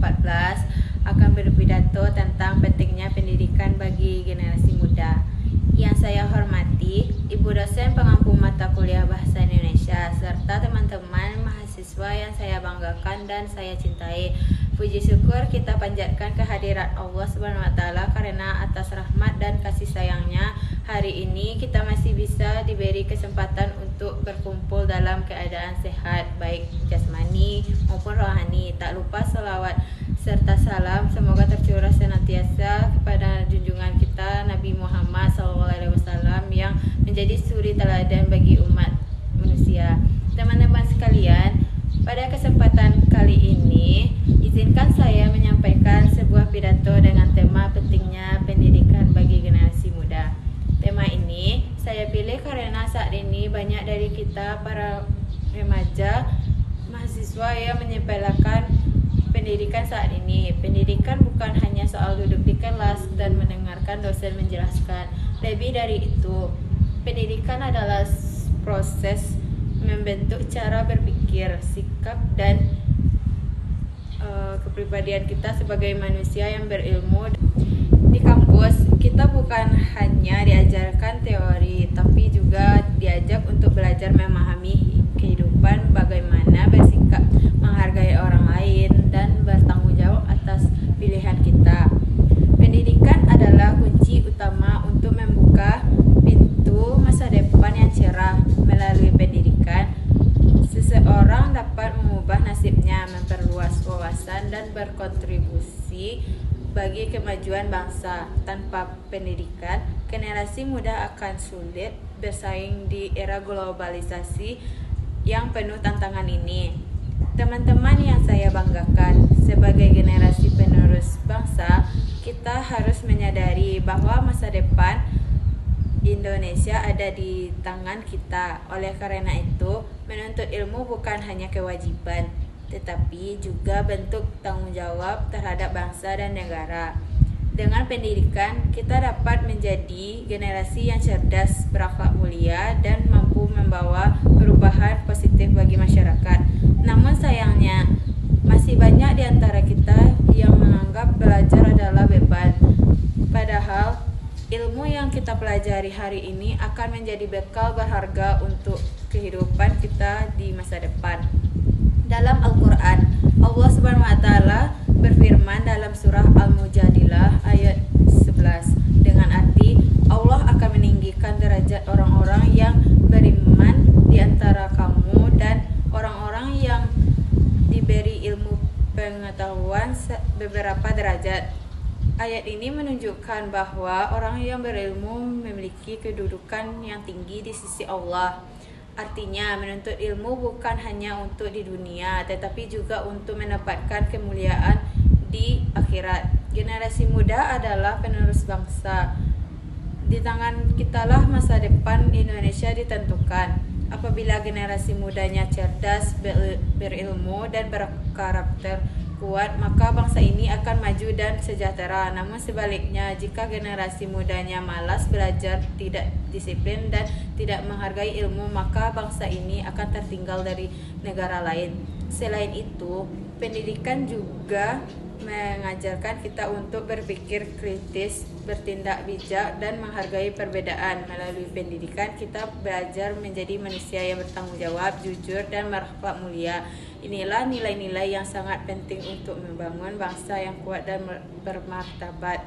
ke-14 akan berpidato tentang pentingnya pendidikan bagi generasi muda. Yang saya hormati Ibu dosen pengampu mata kuliah Bahasa Indonesia serta teman-teman mahasiswa yang saya banggakan dan saya cintai. Puji syukur kita panjatkan kehadirat Allah SWT karena atas rahmat dan kasih sayangnya hari ini kita masih bisa diberi kesempatan untuk berkumpul dalam keadaan sehat baik jasmani maupun rohani. Tak lupa salawat serta salam semoga tercurah senantiasa kepada junjungan kita Nabi Muhammad SAW yang menjadi suri teladan bagi umat manusia. Teman-teman sekalian, pada kesempatan kali ini izinkan saya menyampaikan sebuah pidato dengan tema pentingnya pendidikan bagi generasi muda. Tema ini saya pilih karena saat ini banyak dari kita para remaja mahasiswa yang menyepelekan pendidikan saat ini. Pendidikan bukan hanya soal duduk di kelas dan mendengarkan dosen menjelaskan. Lebih dari itu, pendidikan adalah proses membentuk cara berpikir, sikap, dan kepribadian kita sebagai manusia yang berilmu. Di kampus, kita bukan hanya diajarkan teori, tapi juga diajak untuk belajar memahami kehidupan, bagaimana bersikap, menghargai orang lain, dan bertanggung jawab atas pilihan kita. Pendidikan adalah kunci utama untuk membuka pintu masa depan yang cerah. Melalui pendidikan, seseorang dapat mengubah nasibnya, memperluas wawasan, dan berkontribusi bagi kemajuan bangsa. Tanpa pendidikan, generasi muda akan sulit bersaing di era globalisasi yang penuh tantangan ini. Teman-teman yang saya banggakan, sebagai generasi penerus bangsa, kita harus menyadari bahwa masa depan Indonesia ada di tangan kita. Oleh karena itu, menuntut ilmu bukan hanya kewajiban, tetapi juga bentuk tanggung jawab terhadap bangsa dan negara. Dengan pendidikan, kita dapat menjadi generasi yang cerdas, berakhlak mulia, dan mampu membawa perubahan positif bagi masyarakat. Namun sayangnya, masih banyak di antara kita yang menganggap belajar adalah beban. Padahal, ilmu yang kita pelajari hari ini akan menjadi bekal berharga untuk kehidupan kita di masa depan. Dalam Al-Quran, Allah SWT berfirman dalam surah Al-Mujadilah ayat 11 dengan arti Allah akan meninggikan derajat orang-orang yang beriman di antara kamu dan orang-orang yang diberi ilmu pengetahuan beberapa derajat. Ayat ini menunjukkan bahwa orang yang berilmu memiliki kedudukan yang tinggi di sisi Allah. Artinya, menuntut ilmu bukan hanya untuk di dunia, tetapi juga untuk mendapatkan kemuliaan di akhirat. Generasi muda adalah penerus bangsa. Di tangan kitalah masa depan Indonesia ditentukan. Apabila generasi mudanya cerdas, berilmu, dan berkarakter kuat, maka bangsa ini akan maju dan sejahtera. Namun sebaliknya, jika generasi mudanya malas belajar, tidak disiplin, dan tidak menghargai ilmu, maka bangsa ini akan tertinggal dari negara lain. Selain itu, pendidikan juga mengajarkan kita untuk berpikir kritis, bertindak bijak, dan menghargai perbedaan. Melalui pendidikan, kita belajar menjadi manusia yang bertanggung jawab, jujur, dan berakhlak mulia. Inilah nilai-nilai yang sangat penting untuk membangun bangsa yang kuat dan bermartabat.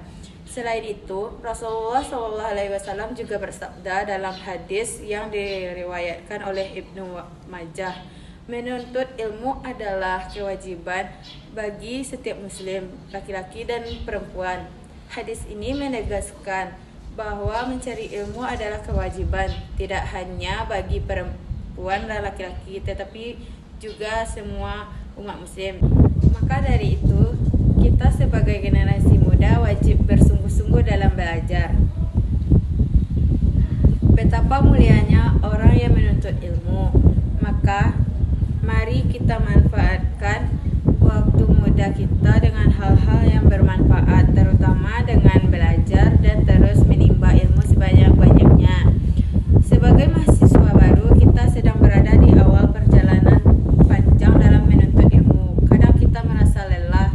Selain itu, Rasulullah SAW juga bersabda dalam hadis yang diriwayatkan oleh Ibnu Majah, menuntut ilmu adalah kewajiban bagi setiap muslim, laki-laki dan perempuan. Hadis ini menegaskan bahwa mencari ilmu adalah kewajiban tidak hanya bagi perempuan dan laki-laki, tetapi juga semua umat muslim. Maka dari itu, kita sebagai generasi muda wajib bersungguh-sungguh dalam belajar. Betapa mulianya orang yang menuntut ilmu. Maka mari kita manfaatkan waktu muda kita dengan hal-hal yang bermanfaat, terutama dengan belajar dan terus menimba ilmu sebanyak-banyaknya. Sebagai mahasiswa baru, kita sedang berada di awal perjalanan panjang dalam menuntut ilmu. Kadang kita merasa lelah,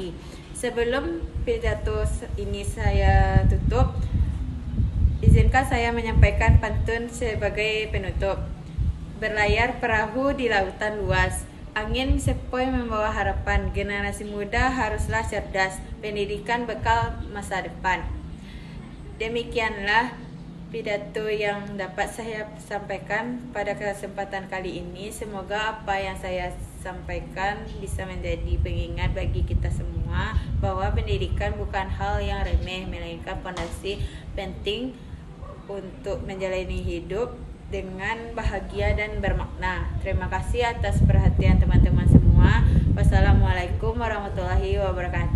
Wabarakatuh. Sebelum pidato ini saya tutup, izinkan saya menyampaikan pantun sebagai penutup. Berlayar perahu di lautan luas, angin sepoi membawa harapan. Generasi muda haruslah cerdas, pendidikan bekal masa depan. Demikianlah pidato yang dapat saya sampaikan pada kesempatan kali ini. Semoga apa yang saya sampaikan bisa menjadi pengingat bagi kita semua bahwa pendidikan bukan hal yang remeh, melainkan fondasi penting untuk menjalani hidup dengan bahagia dan bermakna. Terima kasih atas perhatian teman-teman semua. Wassalamualaikum warahmatullahi wabarakatuh.